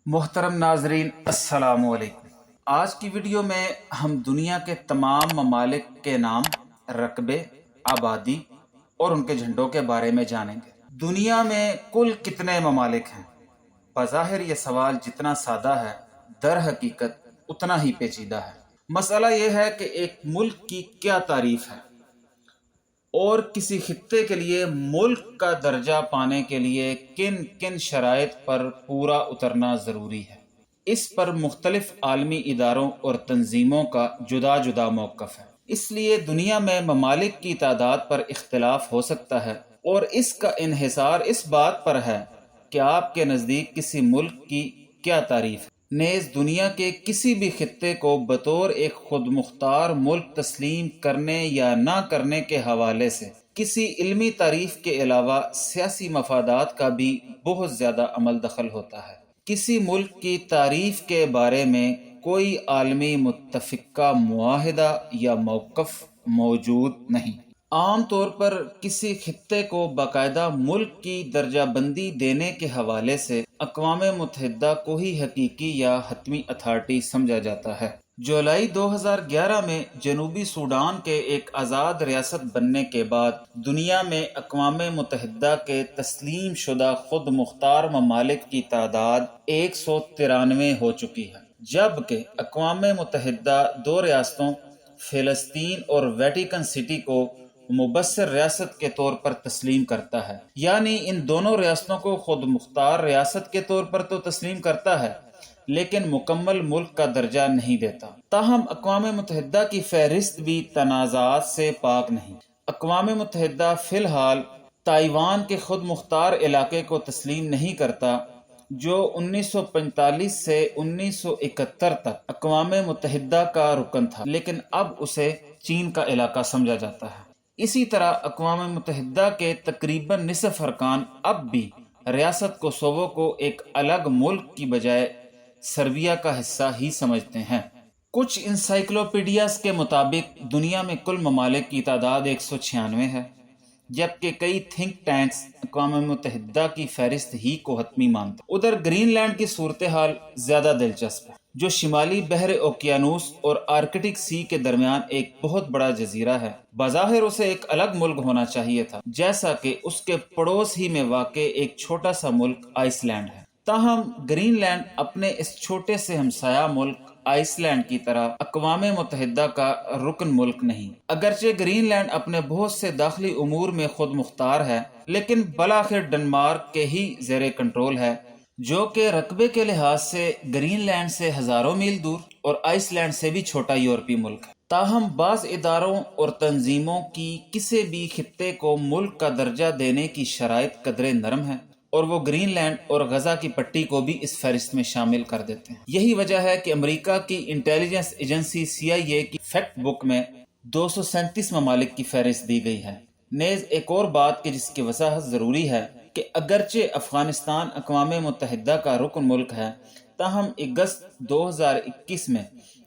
محترم ناظرین السلام علیکم۔ آج کی ویڈیو میں ہم دنیا کے تمام ممالک کے نام، رقبے، آبادی اور ان کے جھنڈوں کے بارے میں جانیں گے۔ دنیا میں کل کتنے ممالک ہیں؟ بظاہر یہ سوال جتنا سادہ ہے، در حقیقت اتنا ہی پیچیدہ ہے۔ مسئلہ یہ ہے کہ ایک ملک کی کیا تعریف ہے اور کسی خطے کے لیے ملک کا درجہ پانے کے لیے کن کن شرائط پر پورا اترنا ضروری ہے۔ اس پر مختلف عالمی اداروں اور تنظیموں کا جدا جدا موقف ہے۔ اس لیے دنیا میں ممالک کی تعداد پر اختلاف ہو سکتا ہے اور اس کا انحصار اس بات پر ہے کہ آپ کے نزدیک کسی ملک کی کیا تعریف ہے۔ نیز دنیا کے کسی بھی خطے کو بطور ایک خود مختار ملک تسلیم کرنے یا نہ کرنے کے حوالے سے کسی علمی تعریف کے علاوہ سیاسی مفادات کا بھی بہت زیادہ عمل دخل ہوتا ہے۔ کسی ملک کی تعریف کے بارے میں کوئی عالمی متفقہ معاہدہ یا موقف موجود نہیں۔ عام طور پر کسی خطے کو باقاعدہ ملک کی درجہ بندی دینے کے حوالے سے اقوام متحدہ کو ہی حقیقی یا حتمی اتھارٹی سمجھا جاتا ہے۔ جولائی 2011 میں جنوبی سوڈان کے ایک آزاد ریاست بننے کے بعد دنیا میں اقوام متحدہ کے تسلیم شدہ خود مختار ممالک کی تعداد 193 ہو چکی ہے، جبکہ اقوام متحدہ دو ریاستوں فلسطین اور ویٹیکن سٹی کو مبصر ریاست کے طور پر تسلیم کرتا ہے، یعنی ان دونوں ریاستوں کو خود مختار ریاست کے طور پر تو تسلیم کرتا ہے لیکن مکمل ملک کا درجہ نہیں دیتا۔ تاہم اقوام متحدہ کی فہرست بھی تنازعات سے پاک نہیں۔ اقوام متحدہ فی الحال تائیوان کے خود مختار علاقے کو تسلیم نہیں کرتا، جو 1945 سے 1971 تک اقوام متحدہ کا رکن تھا، لیکن اب اسے چین کا علاقہ سمجھا جاتا ہے۔ اسی طرح اقوام متحدہ کے تقریباً نصف ارکان اب بھی ریاست کوسوو کو ایک الگ ملک کی بجائے سربیا کا حصہ ہی سمجھتے ہیں۔ کچھ انسائکلوپیڈیاز کے مطابق دنیا میں کل ممالک کی تعداد 196 ہے، جبکہ کئی تھنک ٹینکس اقوام متحدہ کی فہرست ہی کو حتمی مانتے ہیں۔ ادھر گرین لینڈ کی صورتحال زیادہ دلچسپ ہے، جو شمالی بحر اوقیانوس اور آرکٹک سی کے درمیان ایک بہت بڑا جزیرہ ہے۔ بظاہر اسے ایک الگ ملک ہونا چاہیے تھا، جیسا کہ اس کے پڑوس ہی میں واقع ایک چھوٹا سا ملک آئس لینڈ ہے۔ تاہم گرین لینڈ اپنے اس چھوٹے سے ہمسایہ ملک آئس لینڈ کی طرح اقوام متحدہ کا رکن ملک نہیں۔ اگرچہ گرین لینڈ اپنے بہت سے داخلی امور میں خود مختار ہے، لیکن بالآخر ڈنمارک کے ہی زیر کنٹرول ہے، جو کہ رقبے کے لحاظ سے گرین لینڈ سے ہزاروں میل دور اور آئس لینڈ سے بھی چھوٹا یورپی ملک ہے۔ تاہم بعض اداروں اور تنظیموں کی کسی بھی خطے کو ملک کا درجہ دینے کی شرائط قدرے نرم ہیں، اور وہ گرین لینڈ اور غزہ کی پٹی کو بھی اس فہرست میں شامل کر دیتے ہیں۔ یہی وجہ ہے کہ امریکہ کی انٹیلیجنس ایجنسی CIA کی فیکٹ بک میں 237 ممالک کی فہرست دی گئی ہے۔ نیز ایک اور بات کہ جس کی وضاحت ضروری ہے کہ اگرچہ افغانستان اقوام متحدہ کا رکن ملک ہے، تاہم اگست 2021 میں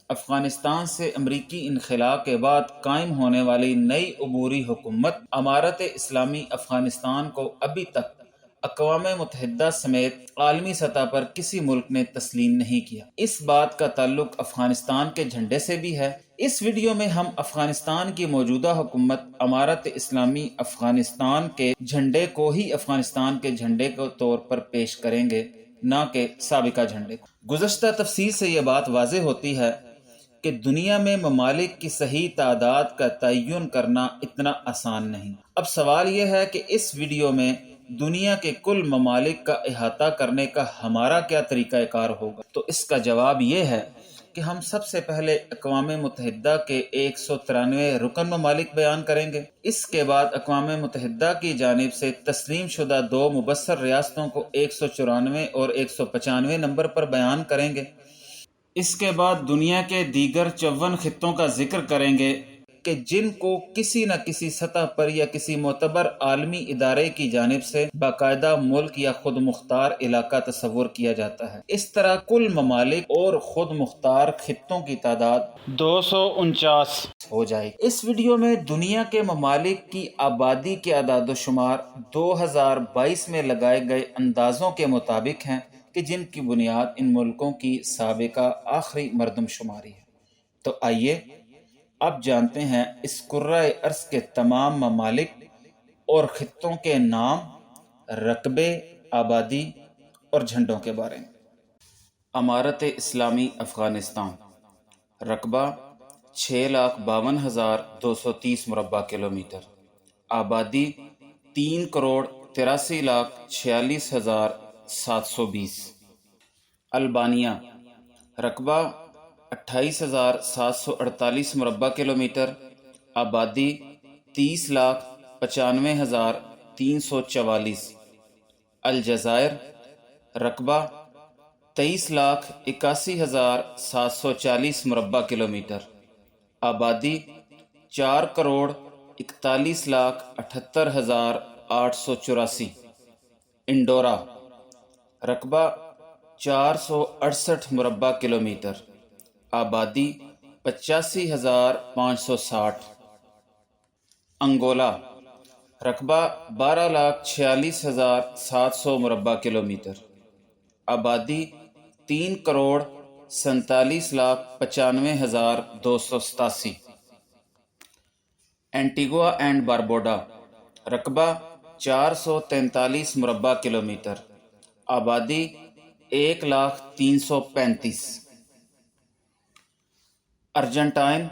افغانستان سے امریکی انخلاء کے بعد قائم ہونے والی نئی عبوری حکومت امارت اسلامی افغانستان کو ابھی تک اقوام متحدہ سمیت عالمی سطح پر کسی ملک نے تسلیم نہیں کیا۔ اس بات کا تعلق افغانستان کے جھنڈے سے بھی ہے۔ اس ویڈیو میں ہم افغانستان کی موجودہ حکومت امارت اسلامی افغانستان کے جھنڈے کو ہی افغانستان کے جھنڈے کے طور پر پیش کریں گے، نہ کہ سابقہ جھنڈے کو۔ گزشتہ تفصیل سے یہ بات واضح ہوتی ہے کہ دنیا میں ممالک کی صحیح تعداد کا تعین کرنا اتنا آسان نہیں۔ اب سوال یہ ہے کہ اس ویڈیو میں دنیا کے کل ممالک کا احاطہ کرنے کا ہمارا کیا طریقہ کار ہوگا؟ تو اس کا جواب یہ ہے کہ ہم سب سے پہلے اقوام متحدہ کے 193 رکن ممالک بیان کریں گے۔ اس کے بعد اقوام متحدہ کی جانب سے تسلیم شدہ دو مبصر ریاستوں کو 194 اور 195 نمبر پر بیان کریں گے۔ اس کے بعد دنیا کے دیگر 54 خطوں کا ذکر کریں گے کہ جن کو کسی نہ کسی سطح پر یا کسی معتبر عالمی ادارے کی جانب سے باقاعدہ ملک یا خود مختار علاقہ تصور کیا جاتا ہے۔ اس طرح کل ممالک اور خود مختار خطوں کی تعداد 249 ہو جائے گی۔ اس ویڈیو میں دنیا کے ممالک کی آبادی کے اعداد و شمار 2022 میں لگائے گئے اندازوں کے مطابق ہیں کہ جن کی بنیاد ان ملکوں کی سابقہ آخری مردم شماری ہے۔ تو آئیے اب جانتے ہیں اس کرۂ ارض کے تمام ممالک اور خطوں کے نام، رقبے، آبادی اور جھنڈوں کے بارے میں۔ امارت اسلامی افغانستان، رقبہ 6,52,230 مربع کلومیٹر، آبادی 3,83,46,720۔ البانیہ، رقبہ 28,748 مربع کلومیٹر، آبادی 30,95,344۔ الجزائر، رقبہ 23,81,740 مربع کلومیٹر، آبادی 4,41,78,884۔ انڈورا، رقبہ 468 مربع کلومیٹر، آبادی 85,560۔ انگولا، رقبہ 12,46,700 مربع کلومیٹر، آبادی 3,47,95,287۔ اینٹیگوا اینڈ باربوڈا، رقبہ 443 مربع کلومیٹر، آبادی 1,03,35۔ ارجنٹائن،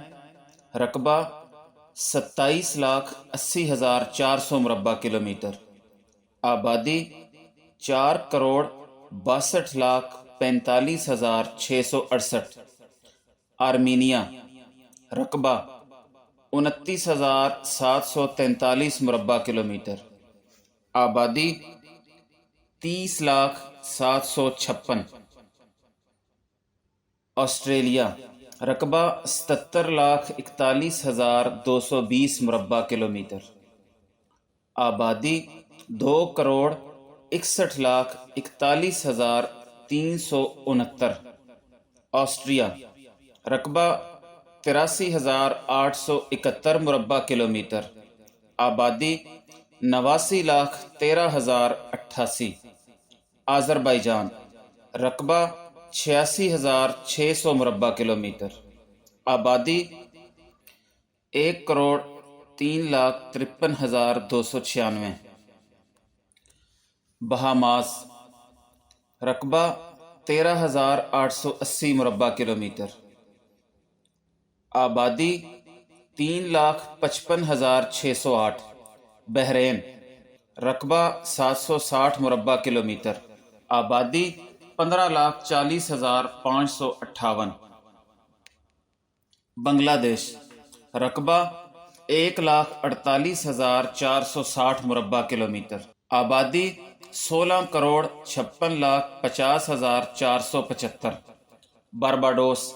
رقبہ 27,80,400 مربع کلومیٹر، آبادی 4,62,45,668۔ آرمینیا، رقبہ 29,743 مربع کلومیٹر، آبادی 30,07,56۔ آسٹریلیا، رقبہ 77,41,220 مربع کلومیٹر، آبادی 2,61,41,369۔ آسٹریا، رقبہ 83,871 مربع کلومیٹر، آبادی 89,13,088۔ آذربائیجان، رقبہ 86,600 مربع کلومیٹر، آبادی 1,03,53,296۔ بہاماس، رقبہ 13,880 مربع کلومیٹر، آبادی 3,55,608۔ بحرین، رقبہ 760 مربع کلومیٹر، آبادی 15,40,558۔ بنگلہ دیش، رقبہ 1,48,460 مربع کلومیٹر، آبادی 16,56,50,475۔ بارباڈوس،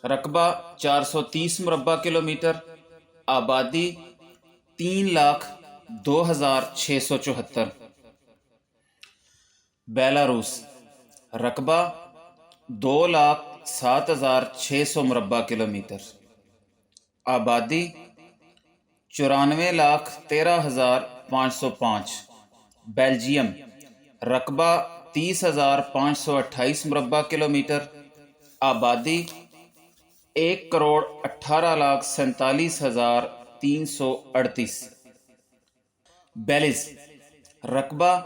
رقبہ 430 مربع کلومیٹر، آبادی 3,02,674۔ بیلاروس، رقبہ 2,07,600 مربع کلومیٹر، آبادی 94,13,505۔ بیلجیم، رقبہ 30,528 مربع کلومیٹر، آبادی 1,18,47,338۔ بیلیز، رقبہ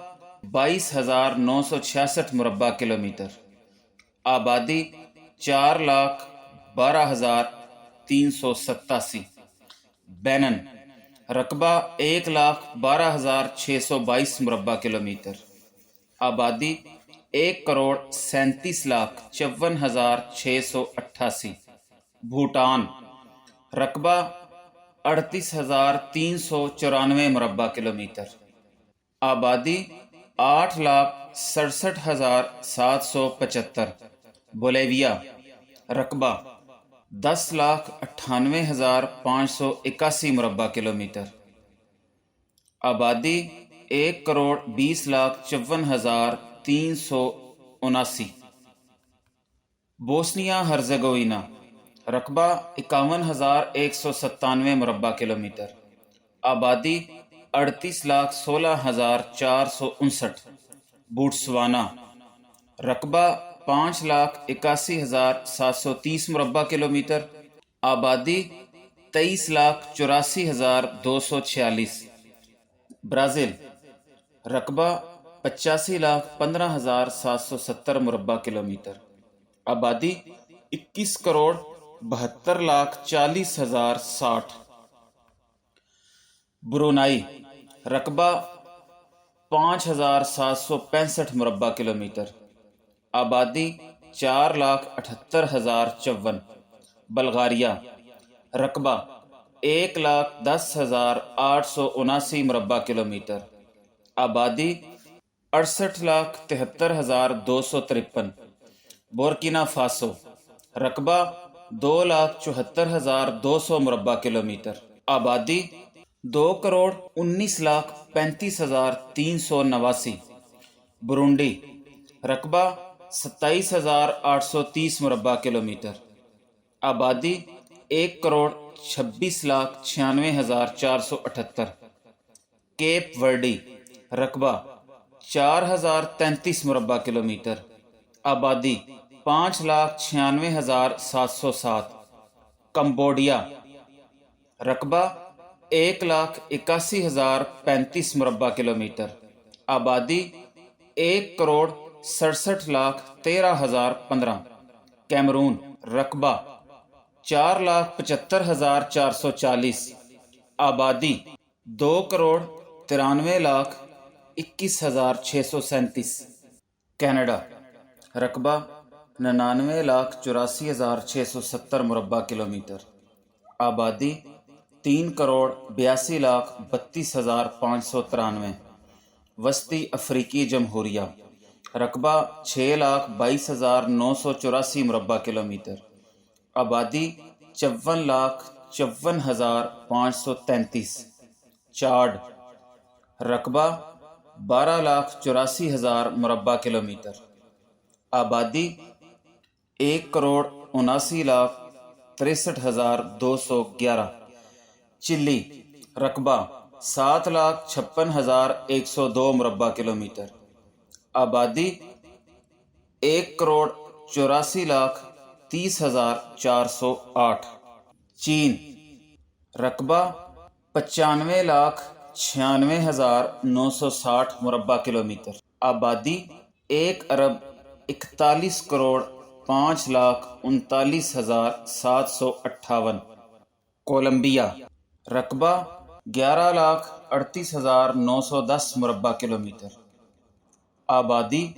22,966 مربع کلومیٹر، آبادی 4,12,387۔ بینن، رقبہ 1,12,622 مربع کلومیٹر، آبادی 1,37,54,688۔ بھوٹان، رقبہ 38,394 مربع کلومیٹر، آبادی 8,67,775۔ بولیویا، رقبہ 10,98,581 مربع کلومیٹر، آبادی 1,20,54,379۔ بوسنیا ہرزیگووینا، رقبہ 51,197 مربع کلومیٹر، آبادی 38,16,459۔ بوٹسوانا، رقبہ 5,81,730 مربع کلومیٹر، آبادی 23,84,246۔ برازیل، رقبہ 85,15,770 مربع کلومیٹر، آبادی 21,72,40,060۔ برونائی، رقبہ 5,765 مربع کلومیٹر، آبادی 4,78,054۔ بلغاریہ، رقبہ 1,10,879 مربع کلومیٹر، آبادی 68,73,253۔ بورکینا فاسو، رقبہ 2,74,200 مربع کلومیٹر، آبادی 2,19,35,389۔ برونڈی، رقبہ 27,830 مربع کلومیٹر، آبادی 1,26,96,478۔ کیپ ورڈی، رقبہ 4,033 مربع کلومیٹر، آبادی 5,96,707۔ کمبوڈیا، رقبہ 1,81,035 مربع کلومیٹر، آبادی 1,67,13,015۔ کیمرون، رقبہ 4,75,440، آبادی 2,93,21,637۔ کینیڈا، رقبہ 99,84,670 مربع کلومیٹر، آبادی 3,82,32,593۔ وسطی افریقی جمہوریہ، رقبہ 6,22,984 مربع کلومیٹر، آبادی 54,54,533۔ چاڈ، رقبہ 12,84,000 مربع کلومیٹر، آبادی 1,79,63,211۔ چلی، رقبہ 7,56,102 مربع کلومیٹر، آبادی 1,84,30,408۔ چین، رقبہ 95,96,960 مربع کلومیٹر، آبادی 1,41,05,39,758۔ کولمبیا، رقبہ 11,38,910 مربع کلومیٹر، آبادی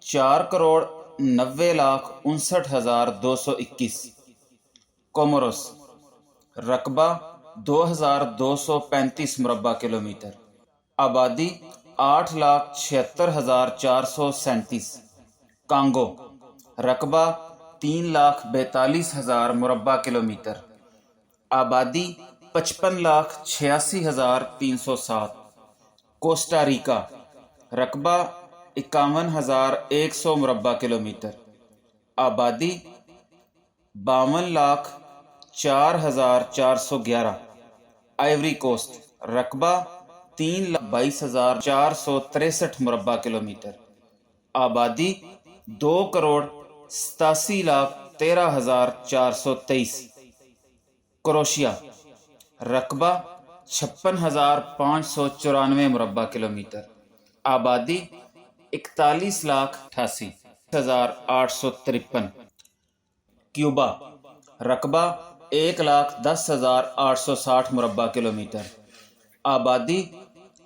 4,90,59,221۔ کوموروس، رقبہ 2,235 مربع کلومیٹر، آبادی 8,76,437۔ کانگو، رقبہ 3,42,000 مربع کلومیٹر، آبادی 55,86,307۔ کوسٹا ریکا، رقبہ 51,100 مربع کلومیٹر، آبادی 52,04,411۔ آئیوری کوسٹ، رقبہ 3,22,463 مربع کلومیٹر، آبادی 2,87,13,423۔ کروشیا، رقبہ 56,594 مربع کلومیٹر، آبادی 41,88,853۔ کیوبا، رقبہ 1,10,860 مربع کلومیٹر، آبادی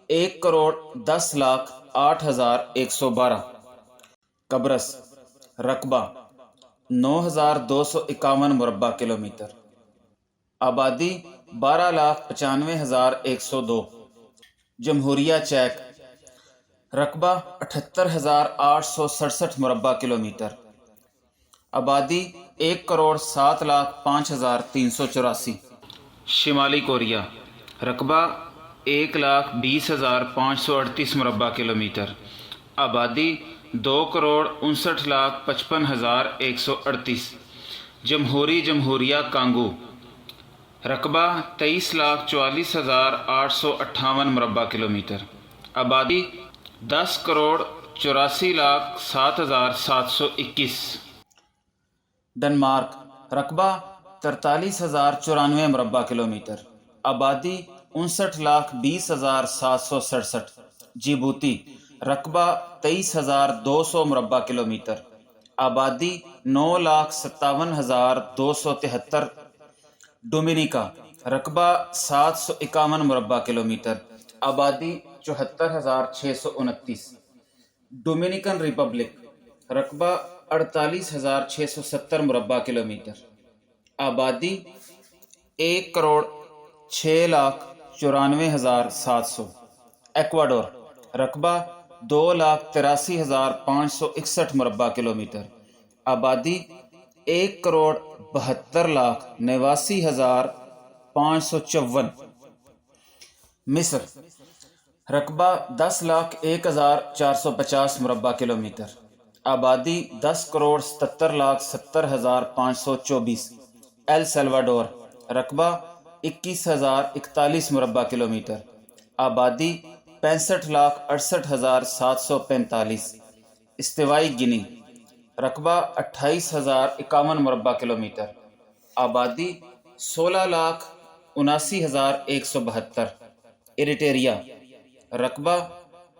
1,10,08,112۔ قبرص، رقبہ 9,251 مربع کلومیٹر، آبادی 12,95,102۔ جمہوریہ چیک، رقبہ 78,867 مربع کلومیٹر، آبادی 1,07,05,384۔ شمالی کوریا، رقبہ 1,20,538 مربع کلومیٹر، آبادی 2,59,55,138۔ جمہوریہ کانگو، رقبہ 23,44,858 مربع کلومیٹر، آبادی 84,07,721 ڈنمارک رقبہ 43,094 مربع کلومیٹر آبادی 59,20,767 جیبوتی رقبہ 23,200 مربع کلومیٹر آبادی 9,57,273 ڈومینیکا رقبہ 751 مربع کلومیٹر آبادی 74,629 ڈومینیکن ریپبلک رقبہ 48,670 مربع کلومیٹر آبادی 1,06,94,700 ایکواڈور رقبہ 2,83,561 مربع کلومیٹر آبادی 1,72,89,554 مصر رقبہ 10,01,450 مربع کلومیٹر آبادی 10,77,70,524 ایل سلواڈور رقبہ 21,041 مربع کلومیٹر آبادی 65,68,745 استوائی گینی رقبہ 28,051 مربع کلومیٹر آبادی 16,79,172 ایریٹریا رقبہ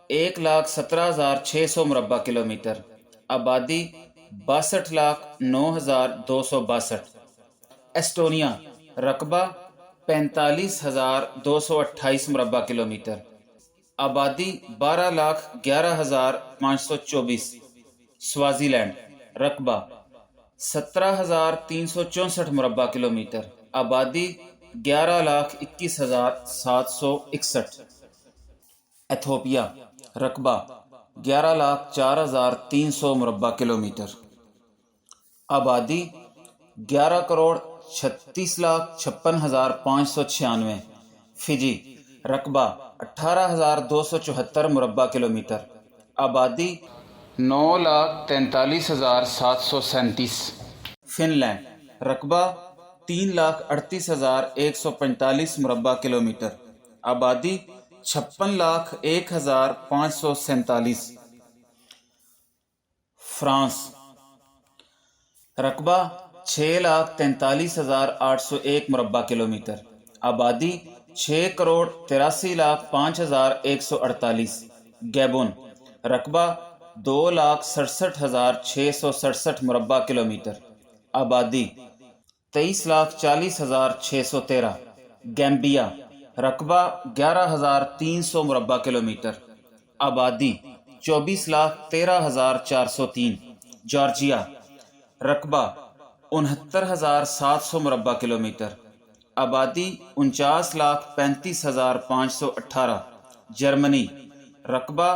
1,17,600 مربع کلومیٹر آبادی 62,09,262 ایسٹونیا رقبہ 45,228 مربع کلومیٹر آبادی 12,11,524 سوازی لینڈ رقبہ 17,364 مربع کلومیٹر آبادی 11,21,761 ایتھوپیا رقبہ 11,04,300 مربع کلومیٹر آبادی 11,36,56,596 فجی رقبہ 18,274 مربع کلومیٹر آبادی 9,43,737 فن لینڈ رقبہ 3,38,145 مربع کلومیٹر آبادی 56,01,547 فرانس رقبہ 6,43,801 مربع کلومیٹر آبادی 6,83,05,148 گیبون رقبہ 2,67,667 مربع کلومیٹر آبادی 23,40,613 گیمبیا رقبہ 11,300 مربع کلومیٹر آبادی 24,13,403 جارجیا رقبہ 69,700 مربع کلومیٹر آبادی 49,35,518 جرمنی رقبہ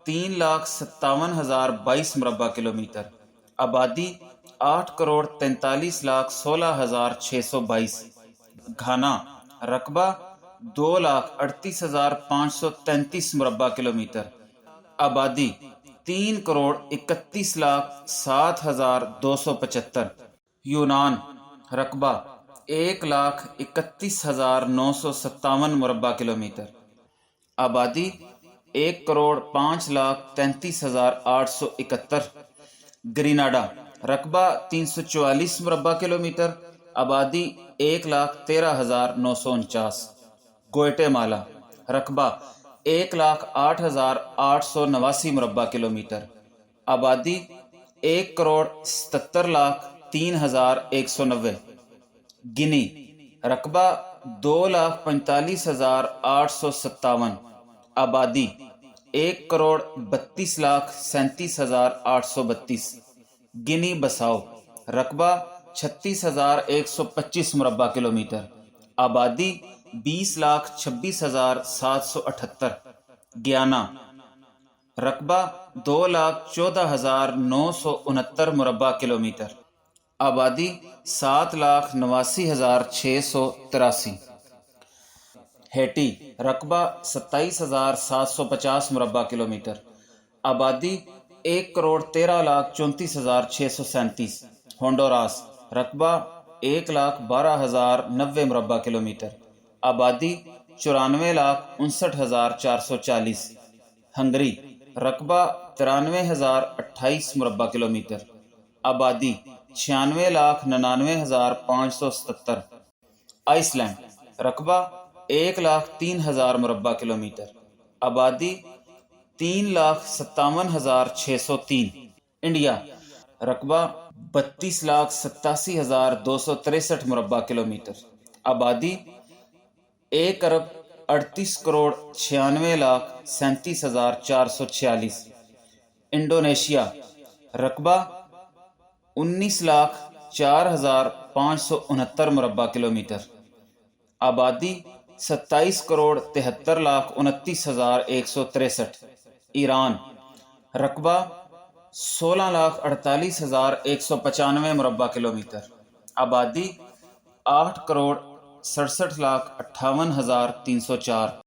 3,57,022 مربع کلومیٹر آبادی 8,43,16,622 گھانا رقبہ 2,38,533 مربع کلومیٹر آبادی 3,31,07,275 یونان رقبہ 1,31,957 مربع کلومیٹر آبادی 1,05,33,871 گریناڈا رقبہ 344 مربع کلومیٹر آبادی 1,13,949 گوئٹے مالا رقبہ 1,08,889 مربع کلومیٹر آبادی 1,77,03,190 گنی رقبہ 2,45,857 آبادی 1,32,37,832 گنی بساؤ رقبہ 36,125 مربع کلومیٹر آبادی 20,26,778 گیانا رقبہ 2,14,969 مربع کلومیٹر آبادی 7,89,683 ہیٹی رقبہ 27,750 مربع کلومیٹر آبادی 1,13,34,637 ہونڈوراس رقبہ 1,12,090 مربع کلومیٹر آبادی 94,59,440 ہنگری رقبہ 93,028 مربع کلومیٹر. آبادی 96,99,577. Iceland. رقبہ 1,03,000 مربع کلومیٹر. آبادی 3,57,603. انڈیا. رقبہ 32,87,263 مربع کلومیٹر. آبادی 1,38,96,37,446. انڈونیشیا. رقبہ 19,04,569 مربع کلومیٹر. آبادی 27,73,29,163. ایران. رقبہ 16,48,195 مربع کلومیٹر. آبادی 8,67,58,304.